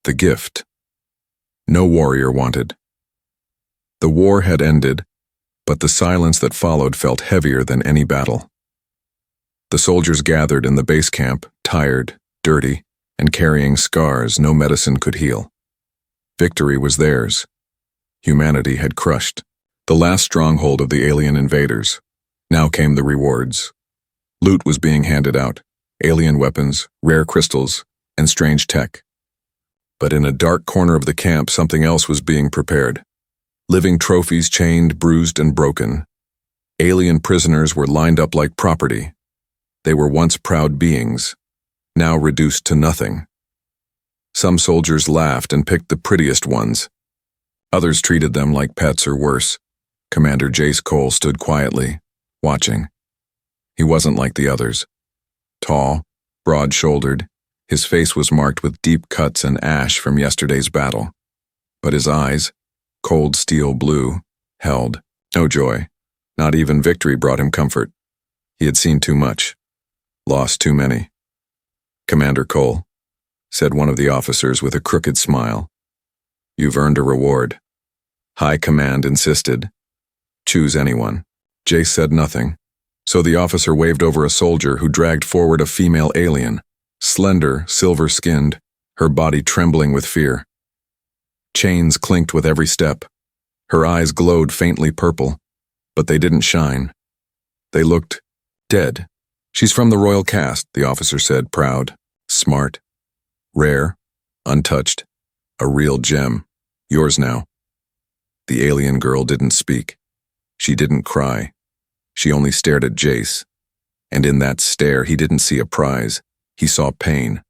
The gift. No warrior wanted. The war had ended, but the silence that followed felt heavier than any battle. The soldiers gathered in the base camp, tired, dirty, and carrying scars no medicine could heal. Victory was theirs. Humanity had crushed the last stronghold of the alien invaders. Now came the rewards. Loot was being handed out, alien weapons, rare crystals, and strange tech. But in a dark corner of the camp, something else was being prepared. Living trophies chained, bruised, and broken. Alien prisoners were lined up like property. They were once proud beings, now reduced to nothing. Some soldiers laughed and picked the prettiest ones. Others treated them like pets or worse. Commander Jace Cole stood quietly, watching. He wasn't like the others. Tall, broad-shouldered, his face was marked with deep cuts and ash from yesterday's battle. But his eyes, cold steel blue, held no joy. Not even victory brought him comfort. He had seen too much, lost too many. "Commander Cole," said one of the officers with a crooked smile, "you've earned a reward." High Command insisted. "Choose anyone." Jace said nothing, so the officer waved over a soldier who dragged forward a female alien, slender, silver-skinned, her body trembling with fear. Chains clinked with every step. Her eyes glowed faintly purple, but they didn't shine. They looked dead. "She's from the royal caste," the officer said, proud, smart, rare, untouched, a real gem. "Yours now." The alien girl didn't speak. She didn't cry. She only stared at Jace. And in that stare, he didn't see a prize. He saw pain.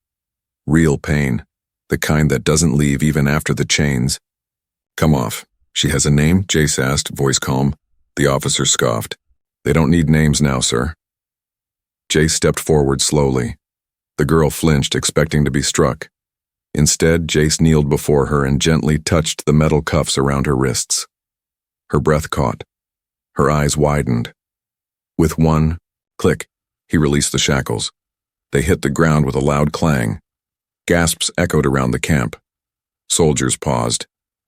Real pain. The kind that doesn't leave even after the chains. "Come off. She has a name?" Jace asked, voice calm. The officer scoffed. "They don't need names now, sir." Jace stepped forward slowly. The girl flinched, expecting to be struck. Instead, Jace kneeled before her and gently touched the metal cuffs around her wrists. Her breath caught. Her eyes widened. With one click, he released the shackles. They hit the ground with a loud clang. Gasps echoed around the camp. Soldiers paused.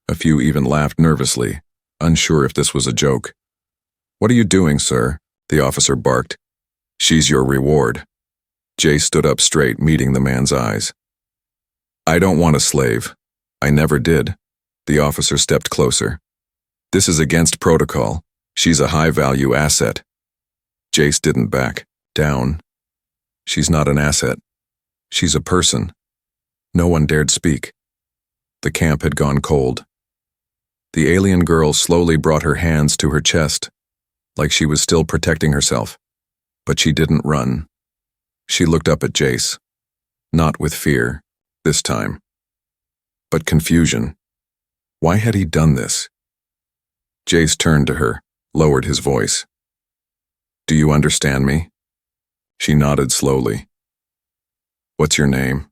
A few even laughed nervously, unsure if this was a joke. "What are you doing, sir?" the officer barked. "She's your reward." Jay stood up straight, meeting the man's eyes. "I don't want a slave. I never did." The officer stepped closer. "This is against protocol. She's a high-value asset." Jace didn't back down. "She's not an asset. She's a person." No one dared speak. The camp had gone cold. The alien girl slowly brought her hands to her chest, like she was still protecting herself. But she didn't run. She looked up at Jace. Not with fear, this time, but confusion. Why had he done this? Jace turned to her, lowered his voice. "Do you understand me?" She nodded slowly. "What's your name?"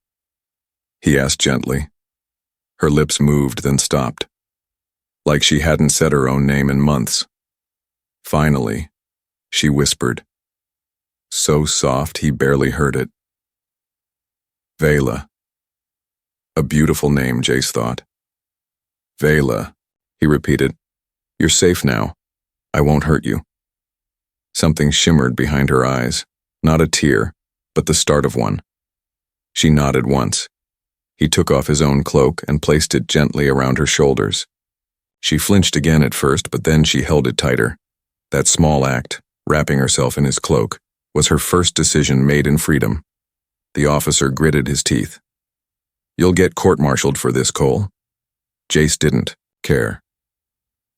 he asked gently. Her lips moved, then stopped, like she hadn't said her own name in months. Finally, she whispered, so soft he barely heard it. "Vela." A beautiful name, Jace thought. "Vela," he repeated. "You're safe now. I won't hurt you." Something shimmered behind her eyes, not a tear, but the start of one. She nodded once. He took off his own cloak and placed it gently around her shoulders. She flinched again at first, but then she held it tighter. That small act, wrapping herself in his cloak, was her first decision made in freedom. The officer gritted his teeth. "You'll get court-martialed for this, Cole." Jace didn't care.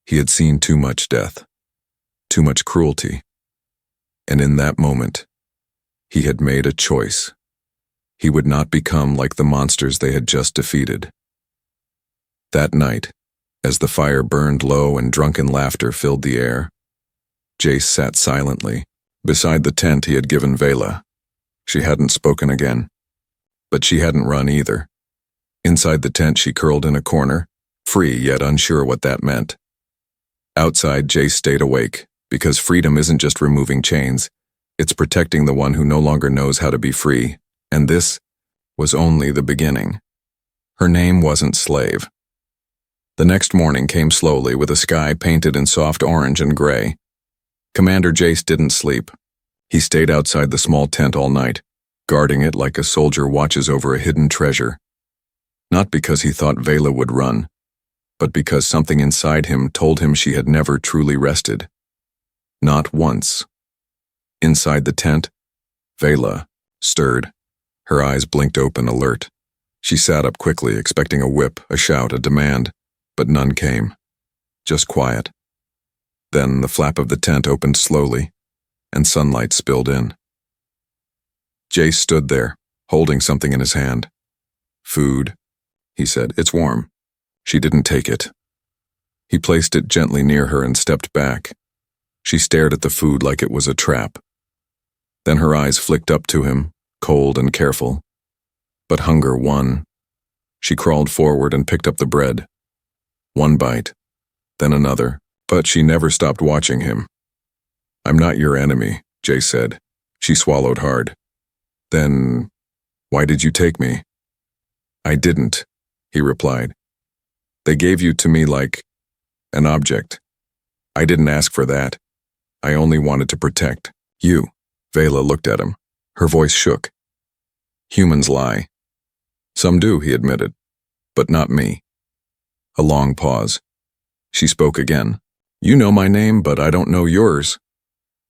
He had seen too much death, too much cruelty. And in that moment, he had made a choice. He would not become like the monsters they had just defeated. That night, as the fire burned low and drunken laughter filled the air, Jace sat silently, beside the tent he had given Vela. She hadn't spoken again, but she hadn't run either. Inside the tent she curled in a corner, free yet unsure what that meant. Outside, Jace stayed awake, because freedom isn't just removing chains, it's protecting the one who no longer knows how to be free, and this was only the beginning. Her name wasn't Slave. The next morning came slowly with a sky painted in soft orange and gray. Commander Jace didn't sleep. He stayed outside the small tent all night, guarding it like a soldier watches over a hidden treasure. Not because he thought Vela would run, but because something inside him told him she had never truly rested. Not once. Inside the tent, Vela stirred. Her eyes blinked open, alert. She sat up quickly, expecting a whip, a shout, a demand, but none came. Just quiet. Then the flap of the tent opened slowly, and sunlight spilled in. Jace stood there, holding something in his hand. "Food," he said. "It's warm." She didn't take it. He placed it gently near her and stepped back. She stared at the food like it was a trap. Then her eyes flicked up to him, cold and careful. But hunger won. She crawled forward and picked up the bread. One bite, then another, but she never stopped watching him. "I'm not your enemy," Jace said. She swallowed hard. "Then, why did you take me?" "I didn't," he replied. "They gave you to me like an object. I didn't ask for that. I only wanted to protect you." Vela looked at him. Her voice shook. "Humans lie." "Some do," he admitted, "but not me." A long pause. She spoke again. "You know my name, but I don't know yours."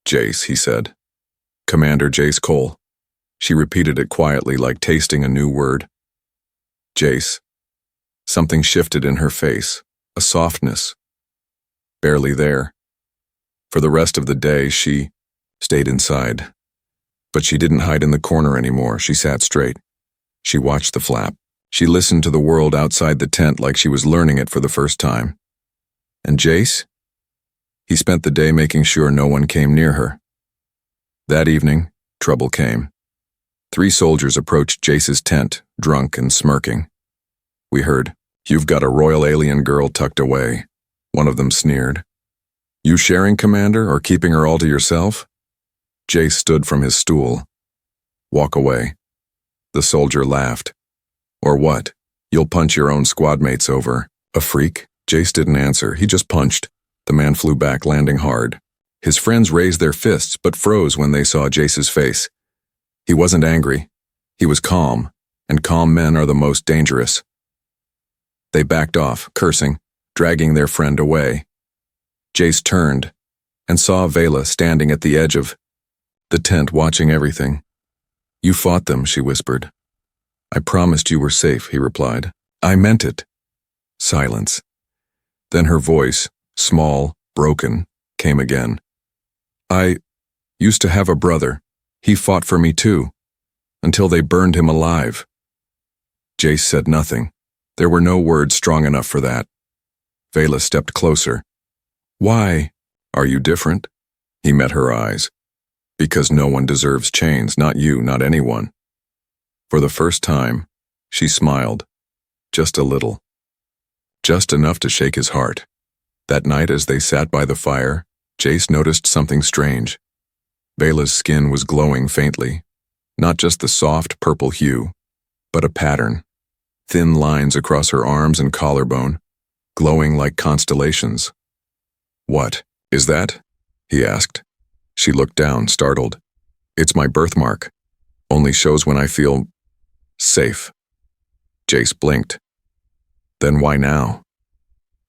"Jace," he said. "Commander Jace Cole." She repeated it quietly, like tasting a new word. "Jace." Something shifted in her face, a softness. Barely there. For the rest of the day, she stayed inside. But she didn't hide in the corner anymore. She sat straight. She watched the flap. She listened to the world outside the tent like she was learning it for the first time. And Jace? He spent the day making sure no one came near her. That evening, trouble came. 3 soldiers approached Jace's tent, drunk and smirking. We heard, "You've got a royal alien girl tucked away," one of them sneered. "You sharing, Commander, or keeping her all to yourself?" Jace stood from his stool. "Walk away." The soldier laughed. "Or what? You'll punch your own squad mates over a freak?" Jace didn't answer. He just punched. The man flew back, landing hard. His friends raised their fists, but froze when they saw Jace's face. He wasn't angry. He was calm, and calm men are the most dangerous. They backed off, cursing, dragging their friend away. Jace turned and saw Vela standing at the edge of the tent, watching everything. "You fought them," she whispered. "I promised you were safe," he replied. "I meant it." Silence. Then her voice, small, broken, came again. "I used to have a brother. He fought for me too, until they burned him alive." Jace said nothing. There were no words strong enough for that. Vela stepped closer. "Why? Are you different?" He met her eyes. "Because no one deserves chains, not you, not anyone." For the first time, she smiled. Just a little. Just enough to shake his heart. That night, as they sat by the fire, Jace noticed something strange. Vela's skin was glowing faintly. Not just the soft purple hue, but a pattern. Thin lines across her arms and collarbone, glowing like constellations. "What is that?" he asked. She looked down, startled. "It's my birthmark. Only shows when I feel safe." Jace blinked. "Then why now?"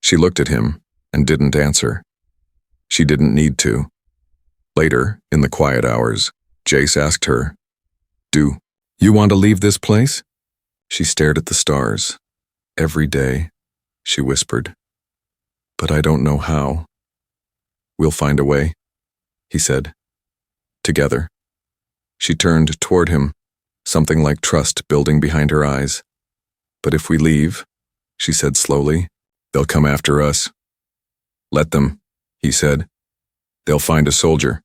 She looked at him and didn't answer. She didn't need to. Later, in the quiet hours, Jace asked her, "Do you want to leave this place?" She stared at the stars. "Every day," she whispered. "But I don't know how." "We'll find a way," he said. "Together." She turned toward him, something like trust building behind her eyes. "But if we leave," she said slowly, "they'll come after us." "Let them," he said. "They'll find a soldier.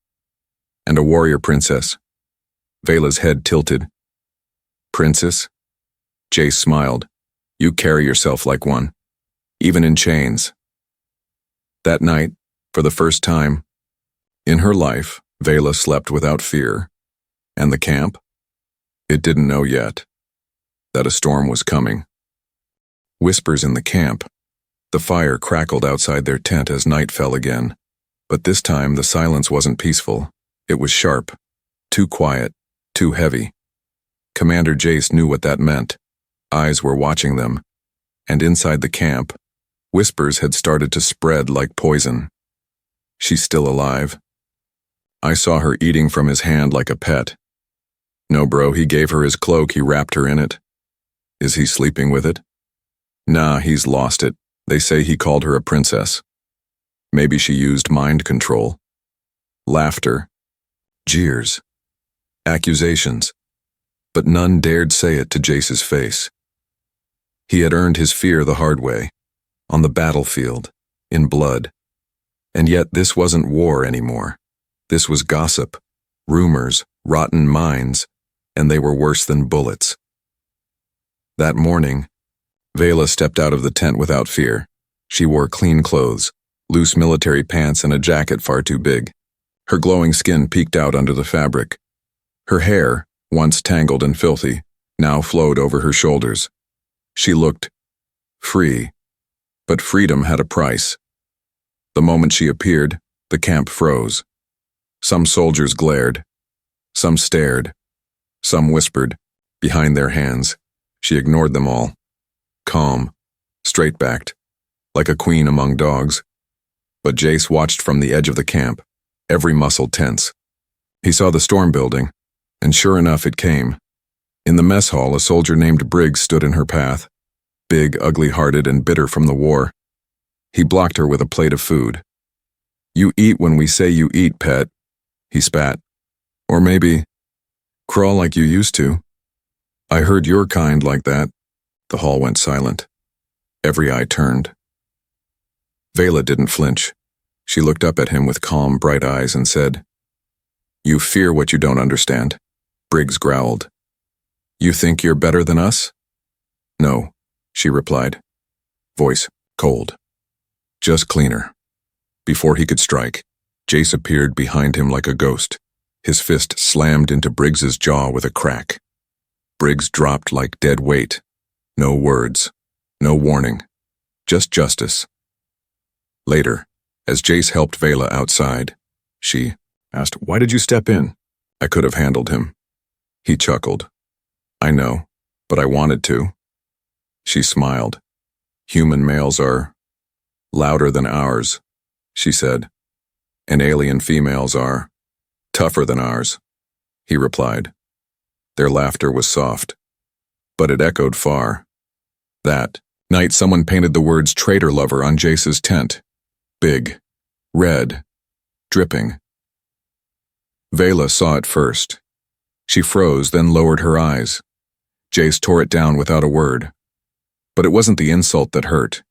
And a warrior princess." Vela's head tilted. "Princess?" Jace smiled. "You carry yourself like one, even in chains." That night, for the first time in her life, Vela slept without fear. And the camp? It didn't know yet that a storm was coming. Whispers in the camp. The fire crackled outside their tent as night fell again. But this time the silence wasn't peaceful. It was sharp. Too quiet. Too heavy. Commander Jace knew what that meant. Eyes were watching them. And inside the camp, whispers had started to spread like poison. She's still alive. I saw her eating from his hand like a pet. No, bro, he gave her his cloak, he wrapped her in it. Is he sleeping with it? Nah, he's lost it. They say he called her a princess. Maybe she used mind control. Laughter. Jeers. Accusations. But none dared say it to Jace's face. He had earned his fear the hard way, on the battlefield, in blood. And yet this wasn't war anymore. This was gossip, rumors, rotten minds, and they were worse than bullets. That morning, Vela stepped out of the tent without fear. She wore clean clothes, loose military pants and a jacket far too big. Her glowing skin peeked out under the fabric. Her hair, once tangled and filthy, now flowed over her shoulders. She looked free, but freedom had a price. The moment she appeared, the camp froze. Some soldiers glared. Some stared. Some whispered, behind their hands. She ignored them all. Calm, straight-backed, like a queen among dogs. But Jace watched from the edge of the camp, every muscle tense. He saw the storm building, and sure enough it came. In the mess hall, a soldier named Briggs stood in her path, big, ugly-hearted, and bitter from the war. He blocked her with a plate of food. "You eat when we say you eat, pet," he spat. "Or maybe, crawl like you used to. I heard you're kind like that." The hall went silent. Every eye turned. Vela didn't flinch. She looked up at him with calm, bright eyes and said, "You fear what you don't understand," Briggs growled. "You think you're better than us?" "No," she replied. Voice cold. "Just cleaner." Before he could strike, Jace appeared behind him like a ghost. His fist slammed into Briggs's jaw with a crack. Briggs dropped like dead weight. No words. No warning. Just justice. Later, as Jace helped Vela outside, she asked, "Why did you step in?" "I could have handled him." He chuckled. "I know, but I wanted to." She smiled. "Human males are louder than ours," she said. "And alien females are tougher than ours," he replied. Their laughter was soft, but it echoed far. That night someone painted the words "traitor lover" on Jace's tent. Big, red, dripping. Vela saw it first. She froze, then lowered her eyes. Jace tore it down without a word. But it wasn't the insult that hurt.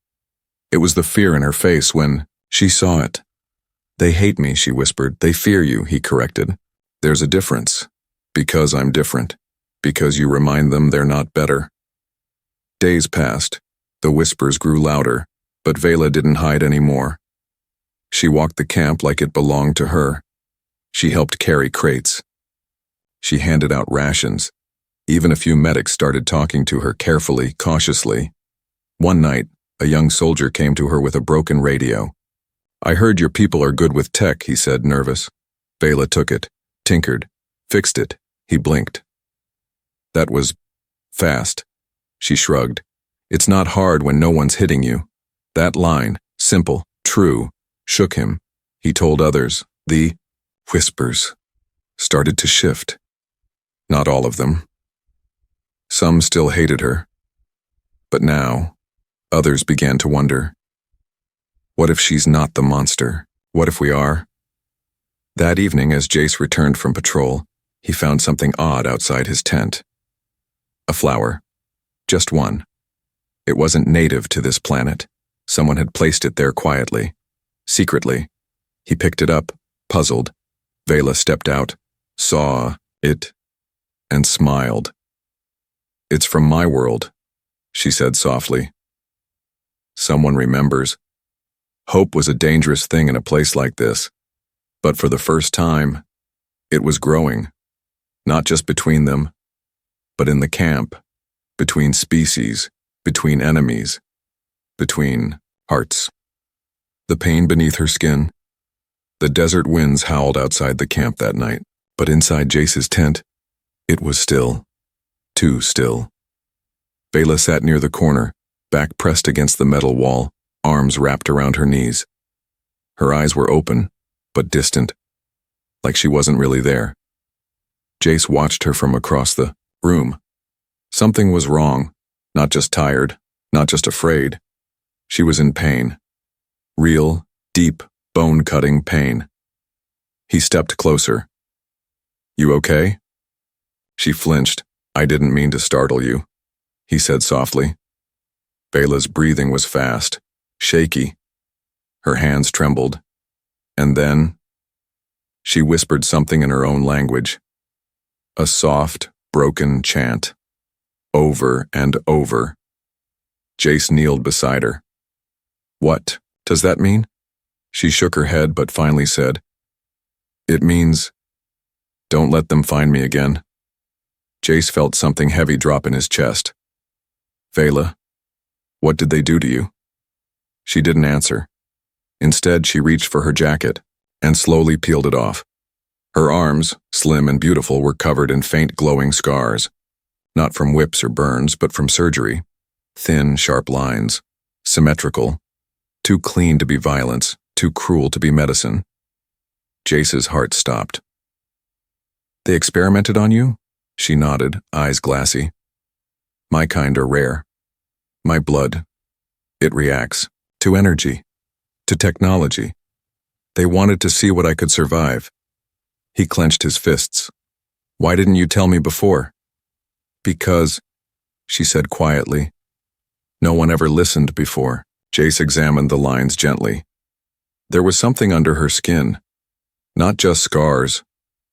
It was the fear in her face when she saw it. "They hate me," she whispered. "They fear you," he corrected. "There's a difference. Because I'm different. Because you remind them they're not better." Days passed. The whispers grew louder, but Vela didn't hide anymore. She walked the camp like it belonged to her. She helped carry crates. She handed out rations. Even a few medics started talking to her carefully, cautiously. One night, a young soldier came to her with a broken radio. "I heard your people are good with tech," he said, nervous. Vela took it, tinkered, fixed it. He blinked. "That was fast." She shrugged. "It's not hard when no one's hitting you." That line, simple, true, shook him. He told others. The whispers started to shift. Not all of them. Some still hated her. But now, others began to wonder. What if she's not the monster? What if we are? That evening, as Jace returned from patrol, he found something odd outside his tent. A flower. Just one. It wasn't native to this planet. Someone had placed it there quietly, secretly. He picked it up, puzzled. Vela stepped out, saw it, and smiled. "It's from my world," she said softly. Someone remembers. Hope was a dangerous thing in a place like this, but for the first time, it was growing, not just between them, but in the camp, between species. between enemies, between hearts. The pain beneath her skin. The desert winds howled outside the camp that night, but inside Jace's tent, it was still. Too still. Vela sat near the corner, back pressed against the metal wall, arms wrapped around her knees. Her eyes were open, but distant, like she wasn't really there. Jace watched her from across the room. Something was wrong, not just tired, not just afraid. She was in pain. Real, deep, bone-cutting pain. He stepped closer. "You okay?" She flinched. "I didn't mean to startle you," he said softly. Vela's breathing was fast, shaky. Her hands trembled. And then, she whispered something in her own language. A soft, broken chant. Over and over. Jace kneeled beside her. "What does that mean?" She shook her head but finally said, "It means, don't let them find me again." Jace felt something heavy drop in his chest. "Vela, what did they do to you?" She didn't answer. Instead, she reached for her jacket and slowly peeled it off. Her arms, slim and beautiful, were covered in faint glowing scars. Not from whips or burns, but from surgery. Thin, sharp lines. Symmetrical. Too clean to be violence, too cruel to be medicine. Jace's heart stopped. "They experimented on you?" She nodded, eyes glassy. "My kind are rare. My blood, it reacts to energy, to technology. They wanted to see what I could survive." He clenched his fists. "Why didn't you tell me before?" "Because," she said quietly, "no one ever listened before." Jace examined the lines gently. There was something under her skin. Not just scars,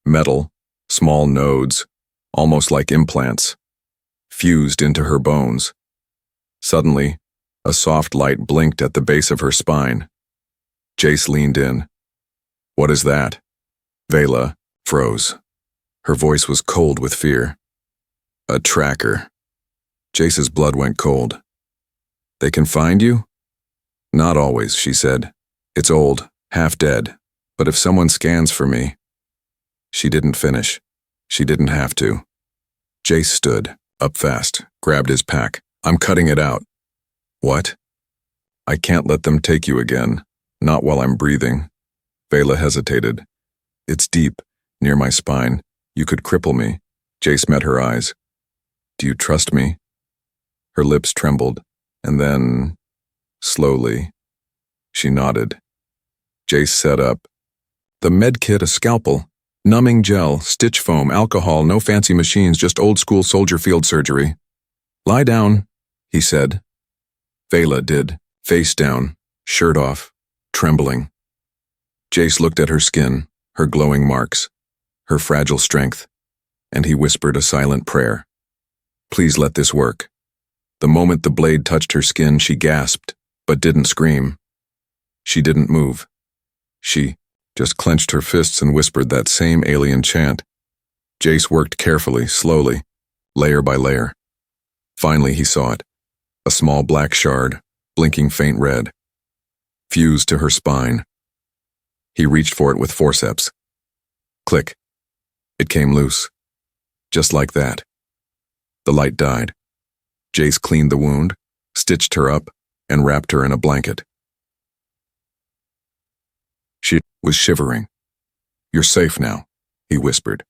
metal, small nodes, almost like implants, fused into her bones. Suddenly, a soft light blinked at the base of her spine. Jace leaned in. "What is that?" Vela froze. Her voice was cold with fear. "A tracker." Jace's blood went cold. "They can find you?" "Not always," she said. "It's old, half dead, but if someone scans for me..." She didn't finish. She didn't have to. Jace stood, up fast, grabbed his pack. "I'm cutting it out." "What?" "I can't let them take you again, not while I'm breathing." Vela hesitated. "It's deep, near my spine. You could cripple me." Jace met her eyes. "Do you trust me?" Her lips trembled, and then, slowly, she nodded. Jace sat up. "The med kit, a scalpel, numbing gel, stitch foam, alcohol, no fancy machines, just old-school soldier field surgery." "Lie down," he said. Vela did, face down, shirt off, trembling. Jace looked at her skin, her glowing marks, her fragile strength, and he whispered a silent prayer. "Please let this work." The moment the blade touched her skin, she gasped, but didn't scream. She didn't move. She just clenched her fists and whispered that same alien chant. Jace worked carefully, slowly, layer by layer. Finally he saw it. A small black shard, blinking faint red, fused to her spine. He reached for it with forceps. Click. It came loose. Just like that. The light died. Jace cleaned the wound, stitched her up, and wrapped her in a blanket. She was shivering. "You're safe now," he whispered.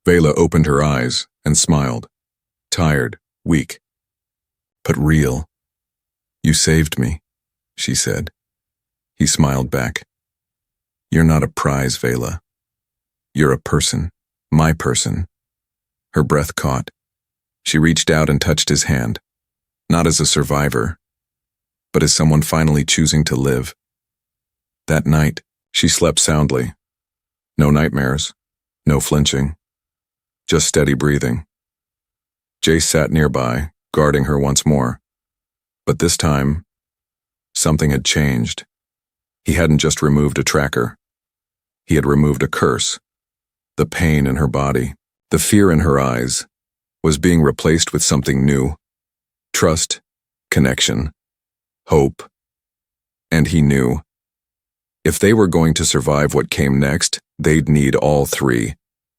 Vela opened her eyes and smiled. Tired, weak, but real. "You saved me," she said. He smiled back. "You're not a prize, Vela. You're a person, my person." Her breath caught. She reached out and touched his hand, not as a survivor, but as someone finally choosing to live. That night, she slept soundly. No nightmares, no flinching, just steady breathing. Jace sat nearby, guarding her once more. But this time, something had changed. He hadn't just removed a tracker. He had removed a curse. The pain in her body, the fear in her eyes, was being replaced with something new. Trust, connection, hope. And he knew, if they were going to survive what came next, they'd need all three,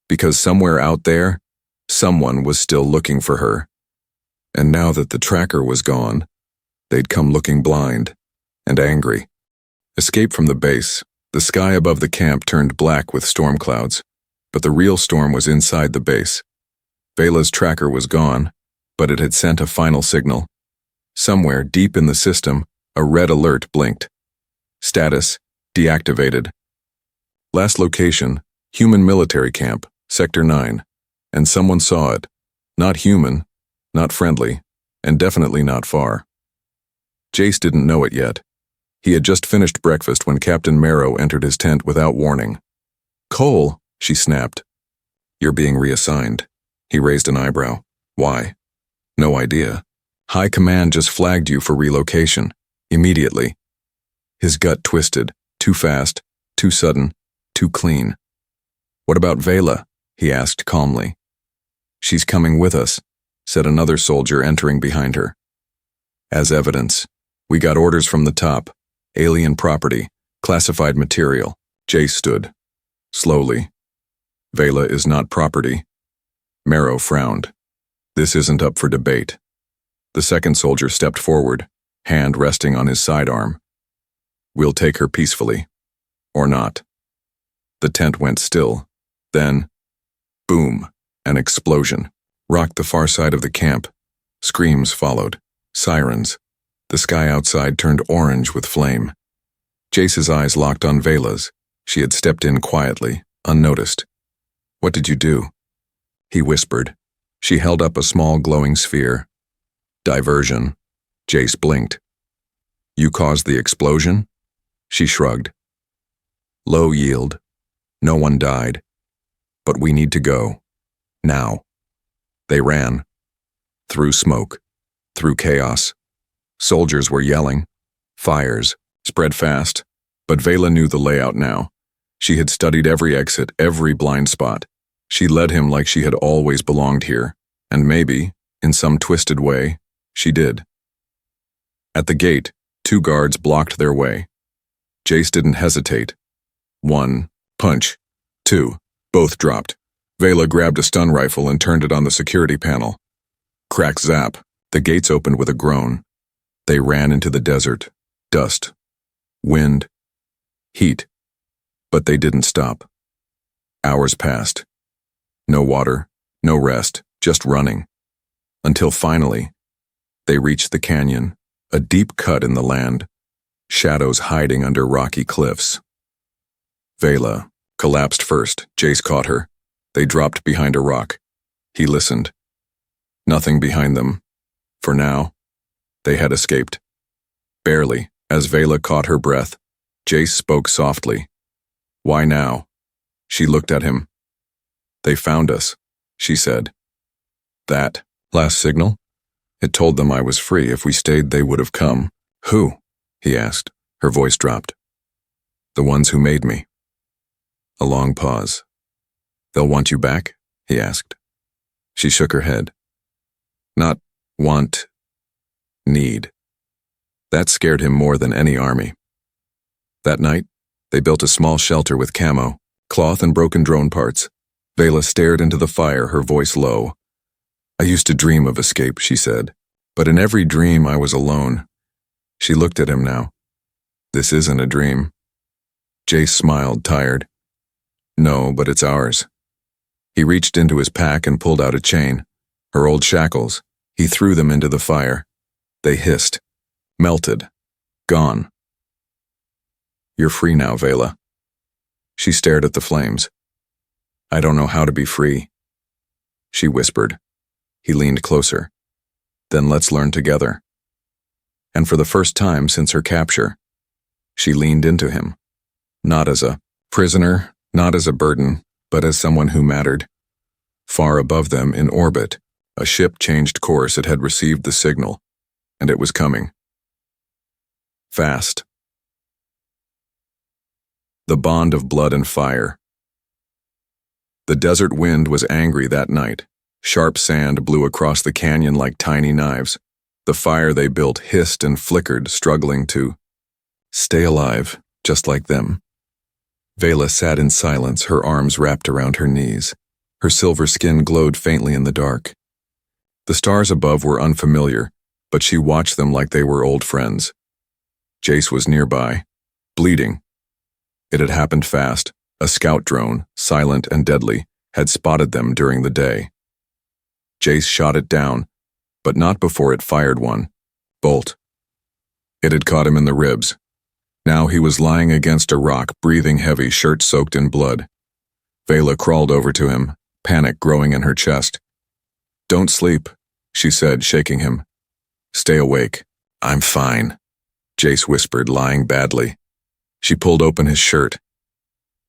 because somewhere out there, someone was still looking for her. And now that the tracker was gone, they'd come looking blind and angry. Escape from the base, the sky above the camp turned black with storm clouds, but the real storm was inside the base. Vela's tracker was gone, but it had sent a final signal. Somewhere deep in the system, a red alert blinked. Status: deactivated. Last location: human military camp, Sector 9. And someone saw it. Not human, not friendly, and definitely not far. Jace didn't know it yet. He had just finished breakfast when Captain Marrow entered his tent without warning. "Cole," she snapped. "You're being reassigned." He raised an eyebrow. "Why?" "No idea. High Command just flagged you for relocation. Immediately." His gut twisted. Too fast, too sudden, too clean. "What about Vela?" he asked calmly. "She's coming with us," said another soldier entering behind her. "As evidence. We got orders from the top. Alien property, classified material." Jace stood. Slowly. "Vela is not property." Marrow frowned. "This isn't up for debate." The second soldier stepped forward, hand resting on his sidearm. "We'll take her peacefully. Or not." The tent went still. Then, boom, an explosion rocked the far side of the camp. Screams followed. Sirens. The sky outside turned orange with flame. Jace's eyes locked on Vela's. She had stepped in quietly, unnoticed. "What did you do?" He whispered. She held up a small glowing sphere. "Diversion." Jace blinked. "You caused the explosion?" She shrugged. "Low yield. No one died. But we need to go. Now." They ran. Through smoke. Through chaos. Soldiers were yelling. Fires spread fast. But Vela knew the layout now. She had studied every exit, every blind spot. She led him like she had always belonged here. And maybe, in some twisted way, she did. At the gate, 2 guards blocked their way. Jace didn't hesitate. 1, punch. 2, both dropped. Vela grabbed a stun rifle and turned it on the security panel. Crack zap. The gates opened with a groan. They ran into the desert. Dust. Wind. Heat. But they didn't stop. Hours passed. No water, no rest, just running. Until finally, they reached the canyon, a deep cut in the land, shadows hiding under rocky cliffs. Vela collapsed first. Jace caught her. They dropped behind a rock. He listened. Nothing behind them. For now, they had escaped. Barely, as Vela caught her breath, Jace spoke softly. "Why now?" She looked at him. "They found us," she said. "That last signal? It told them I was free. If we stayed, they would have come." "Who?" he asked. Her voice dropped. "The ones who made me." A long pause. "They'll want you back?" he asked. She shook her head. "Not want, need." That scared him more than any army. That night, they built a small shelter with camo, cloth and broken drone parts. Vela stared into the fire, her voice low. "I used to dream of escape," she said. "But in every dream I was alone." She looked at him now. "This isn't a dream." Jace smiled, tired. "No, but it's ours." He reached into his pack and pulled out a chain. Her old shackles. He threw them into the fire. They hissed. Melted. Gone. "You're free now, Vela." She stared at the flames. "I don't know how to be free." She whispered. He leaned closer. "Then let's learn together." And for the first time since her capture, she leaned into him. Not as a prisoner, not as a burden, but as someone who mattered. Far above them, in orbit, a ship changed course. It had received the signal, and it was coming. Fast. The bond of blood and fire. The desert wind was angry that night. Sharp sand blew across the canyon like tiny knives. The fire they built hissed and flickered, struggling to stay alive, just like them. Vela sat in silence, her arms wrapped around her knees. Her silver skin glowed faintly in the dark. The stars above were unfamiliar, but she watched them like they were old friends. Jace was nearby, bleeding. It had happened fast. A scout drone, silent and deadly, had spotted them during the day. Jace shot it down, but not before it fired one bolt. It had caught him in the ribs. Now he was lying against a rock, breathing heavy, shirt soaked in blood. Vela crawled over to him, panic growing in her chest. "Don't sleep," she said, shaking him. "Stay awake." "I'm fine," Jace whispered, lying badly. She pulled open his shirt.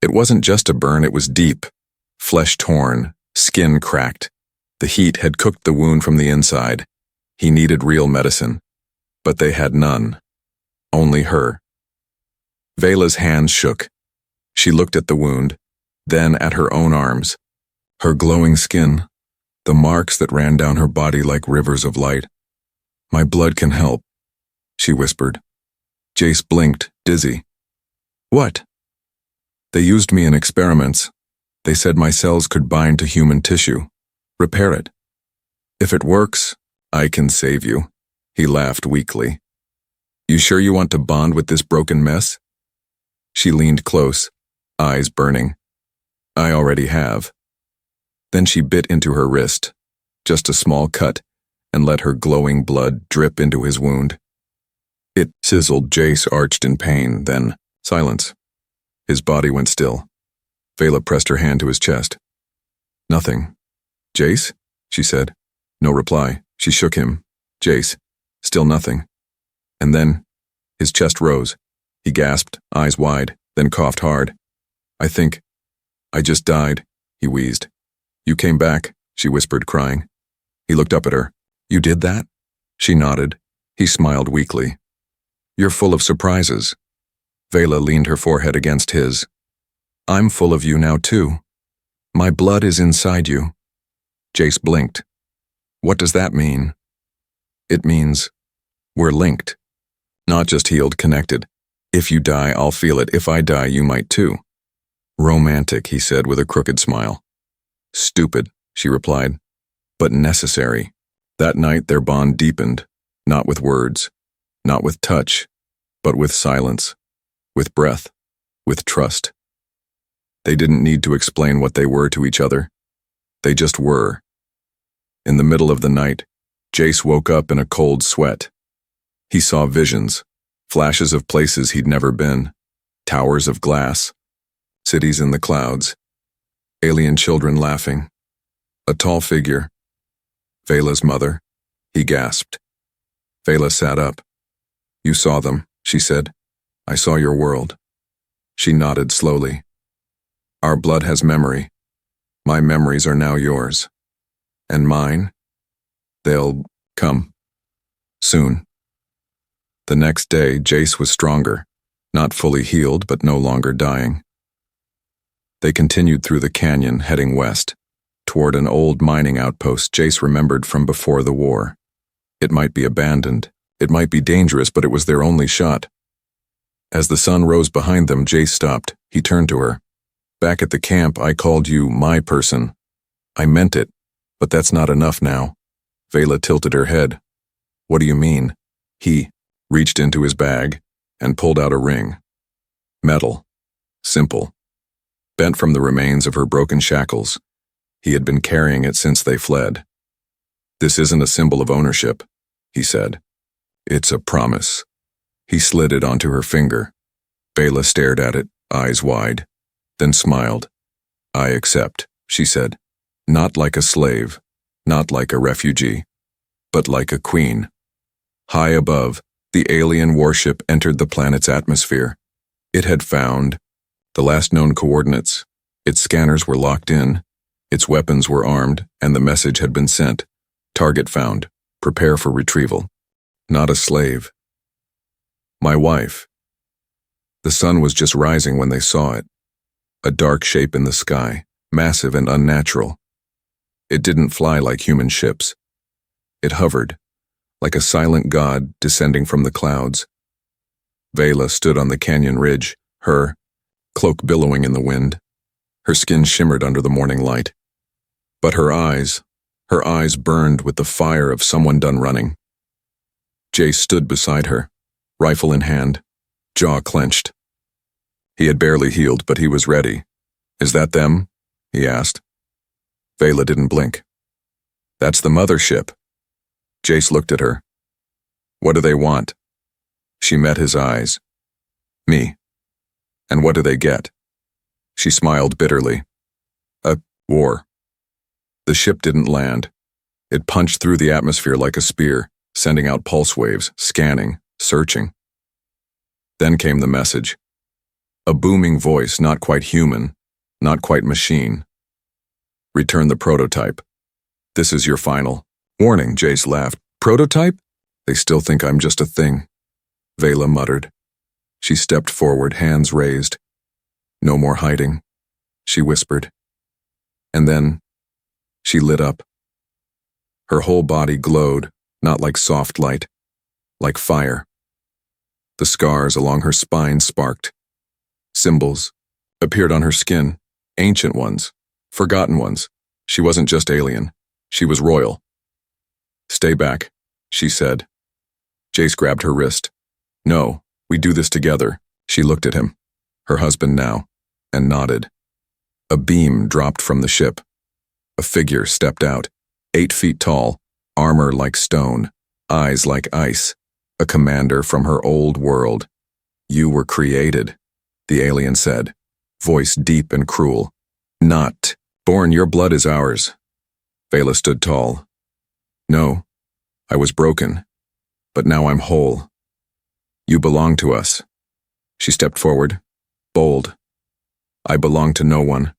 It wasn't just a burn, it was deep. Flesh torn, skin cracked. The heat had cooked the wound from the inside. He needed real medicine. But they had none. Only her. Vela's hands shook. She looked at the wound, then at her own arms. Her glowing skin, the marks that ran down her body like rivers of light. "My blood can help," she whispered. Jace blinked, dizzy. "What?" "They used me in experiments. They said my cells could bind to human tissue. Repair it. If it works, I can save you." He laughed weakly. "You sure you want to bond with this broken mess?" She leaned close, eyes burning. "I already have." Then she bit into her wrist, just a small cut, and let her glowing blood drip into his wound. It sizzled. Jace arched in pain, then silence. His body went still. Vela pressed her hand to his chest. "Nothing." "Jace?" she said. No reply. She shook him. "Jace." Still nothing. And then, his chest rose. He gasped, eyes wide, then coughed hard. I just died," he wheezed. "You came back," she whispered, crying. He looked up at her. "You did that?" She nodded. He smiled weakly. "You're full of surprises." Vela leaned her forehead against his. "I'm full of you now, too. My blood is inside you." Jace blinked. "What does that mean?" "It means we're linked. Not just healed, connected. If you die, I'll feel it. If I die, you might too." "Romantic," he said with a crooked smile. "Stupid," she replied, "but necessary." That night their bond deepened, not with words, not with touch, but with silence, with breath, with trust. They didn't need to explain what they were to each other. They just were. In the middle of the night, Jace woke up in a cold sweat. He saw visions, flashes of places he'd never been, towers of glass, cities in the clouds, alien children laughing, a tall figure. "Vela's mother," he gasped. Vela sat up. "You saw them," she said. "I saw your world." She nodded slowly. "Our blood has memory. My memories are now yours. And mine? They'll come. Soon." The next day, Jace was stronger, not fully healed, but no longer dying. They continued through the canyon, heading west, toward an old mining outpost Jace remembered from before the war. It might be abandoned, it might be dangerous, but it was their only shot. As the sun rose behind them, Jace stopped. He turned to her. "Back at the camp, I called you my person. I meant it, but that's not enough now." Vela tilted her head. "What do you mean?" He reached into his bag and pulled out a ring. Metal. Simple. Bent from the remains of her broken shackles. He had been carrying it since they fled. "This isn't a symbol of ownership," he said. "It's a promise." He slid it onto her finger. Vela stared at it, eyes wide, then smiled. "I accept," she said. "Not like a slave, not like a refugee, but like a queen." High above, the alien warship entered the planet's atmosphere. It had found the last known coordinates. Its scanners were locked in, its weapons were armed, and the message had been sent. "Target found. Prepare for retrieval." Not a slave. My wife. The sun was just rising when they saw it. A dark shape in the sky, massive and unnatural. It didn't fly like human ships. It hovered, like a silent god descending from the clouds. Vela stood on the canyon ridge, her cloak billowing in the wind. Her skin shimmered under the morning light. But her eyes burned with the fire of someone done running. Jace stood beside her, rifle in hand, jaw clenched. He had barely healed, but he was ready. "Is that them?" he asked. Vela didn't blink. "That's the mothership." Jace looked at her. "What do they want?" She met his eyes. "Me. And what do they get?" She smiled bitterly. "A war." The ship didn't land. It punched through the atmosphere like a spear, sending out pulse waves, scanning, searching. Then came the message. A booming voice, not quite human, not quite machine. "Return the prototype. This is your final." "Warning," Jace laughed. "Prototype? They still think I'm just a thing," Vela muttered. She stepped forward, hands raised. "No more hiding," she whispered. And then she lit up. Her whole body glowed, not like soft light, like fire. The scars along her spine sparked. Symbols appeared on her skin, ancient ones, forgotten ones. She wasn't just alien, she was royal. "Stay back," she said. Jace grabbed her wrist. "No, we do this together." She looked at him, her husband now, and nodded. A beam dropped from the ship. A figure stepped out, 8 feet tall, armor like stone, eyes like ice, a commander from her old world. "You were created," the alien said, voice deep and cruel. "Not born, your blood is ours." Vela stood tall. "No, I was broken, but now I'm whole. You belong to us." She stepped forward, bold. "I belong to no one.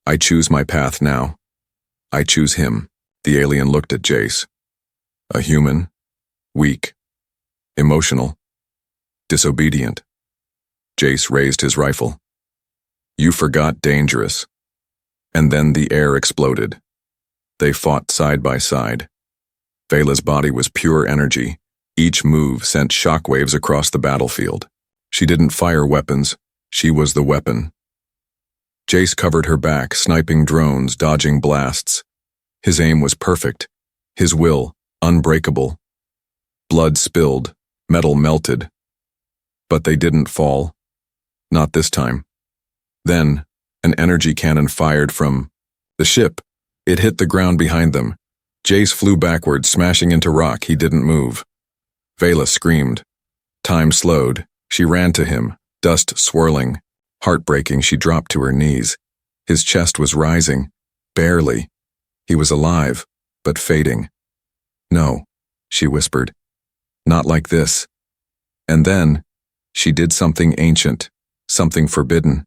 I choose my path now. I choose him." The alien looked at Jace. A human, weak, emotional, disobedient. Jace raised his rifle. "You forgot dangerous." And then the air exploded. They fought side by side. Vela's body was pure energy. Each move sent shockwaves across the battlefield. She didn't fire weapons. She was the weapon. Jace covered her back, sniping drones, dodging blasts. His aim was perfect. His will, unbreakable. Blood spilled, metal melted. But they didn't fall. Not this time. Then, an energy cannon fired from the ship. It hit the ground behind them. Jace flew backward, smashing into rock. He didn't move. Vela screamed. Time slowed. She ran to him, dust swirling. Heartbreaking, she dropped to her knees. His chest was rising. Barely. He was alive, but fading. "No," she whispered. "Not like this." And then, she did something ancient, something forbidden.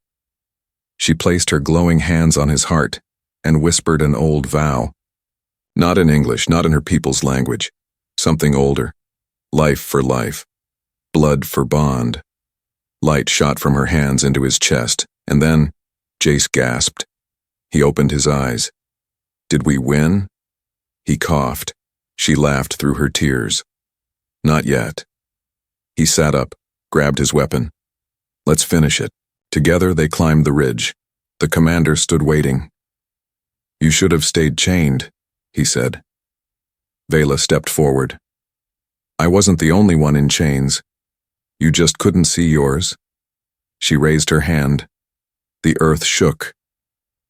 She placed her glowing hands on his heart and whispered an old vow. Not in English, not in her people's language. Something older. Life for life. Blood for bond. Light shot from her hands into his chest, and then Jace gasped. He opened his eyes. "Did we win?" He coughed. She laughed through her tears. "Not yet." He sat up, grabbed his weapon. "Let's finish it." Together they climbed the ridge. The commander stood waiting. "You should have stayed chained," he said. Vela stepped forward. "I wasn't the only one in chains. You just couldn't see yours." She raised her hand. The earth shook.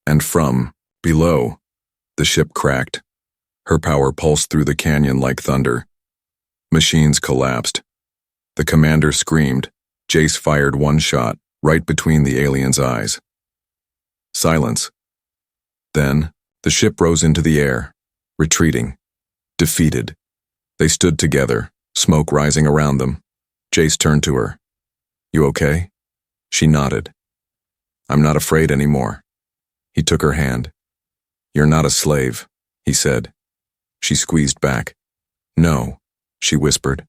And from below, the ship cracked. Her power pulsed through the canyon like thunder. Machines collapsed. The commander screamed. Jace fired one shot, right between the alien's eyes. Silence. Then, the ship rose into the air, retreating, defeated. They stood together, smoke rising around them. Jace turned to her. "You okay?" She nodded. "I'm not afraid anymore." He took her hand. "You're not a slave," he said. She squeezed back. "No," she whispered.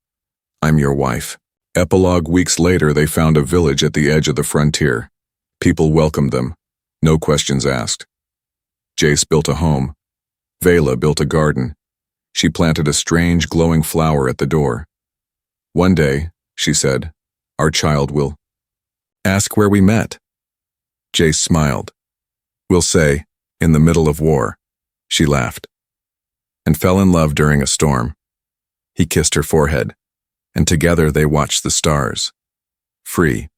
"I'm your wife." Epilogue. Weeks later, they found a village at the edge of the frontier. People welcomed them. No questions asked. Jace built a home. Vela built a garden. She planted a strange, glowing flower at the door. "One day," she said, "our child will ask where we met." Jace smiled. "We'll say, in the middle of war." She laughed, and fell in love during a storm. He kissed her forehead, and together they watched the stars. Free.